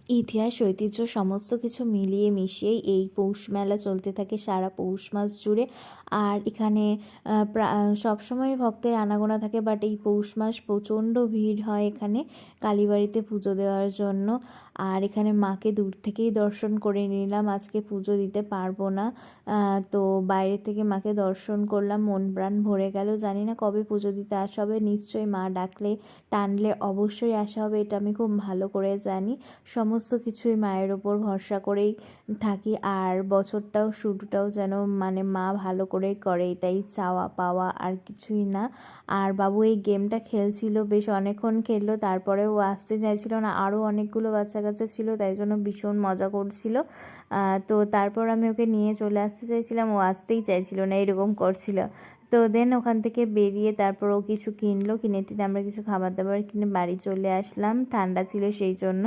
ইতিহাস, ঐতিহ্য সমস্ত কিছু মিলিয়ে মিশিয়েই এই পৌষ মেলা চলতে থাকে সারা পৌষ মাস জুড়ে। আর এখানে সবসময় ভক্তের আনাগোনা থাকে, বাট এই পৌষ মাস প্রচণ্ড ভিড় হয় এখানে কালীবাড়িতে পুজো দেওয়ার জন্য। আর এখানে মাকে দূর থেকেই দর্শন করে নিলাম, আজকে পুজো দিতে পারবো না, তো বাইরে থেকে মাকে দর্শন করলাম, মন প্রাণ ভরে গেল। জানি না কবে পুজো দিতে আসা হবে, নিশ্চয়ই মা ডাকলে টানলে অবশ্যই আসা হবে, এটা আমি খুব ভালো করে জানি। সমস্ত কিছুই মায়ের ওপর ভরসা করেই থাকি, আর বছরটাও শুরুটাও যেন মানে মা ভালো করেই করে, এটাই চাওয়া পাওয়া, আর কিছুই না। আর বাবু এই গেমটা খেলছিল, বেশ অনেকক্ষণ খেললো, তারপরে ও আসতে চাইছিল না, আরও অনেকগুলো বাচ্চা কাচ্চা ছিল, তাই জন্য ভীষণ মজা করছিল। তো তারপর আমি ওকে নিয়ে চলে আসতে চাইছিলাম, ও আসতেই চাইছিল না, এরকম করছিল। তো দেন ওখান থেকে বেরিয়ে তারপর ও কিছু কিনলো, কিনে টিনে আমরা কিছু খাবার দাবার কিনে বাড়ি চলে আসলাম, ঠান্ডা ছিল সেই জন্য।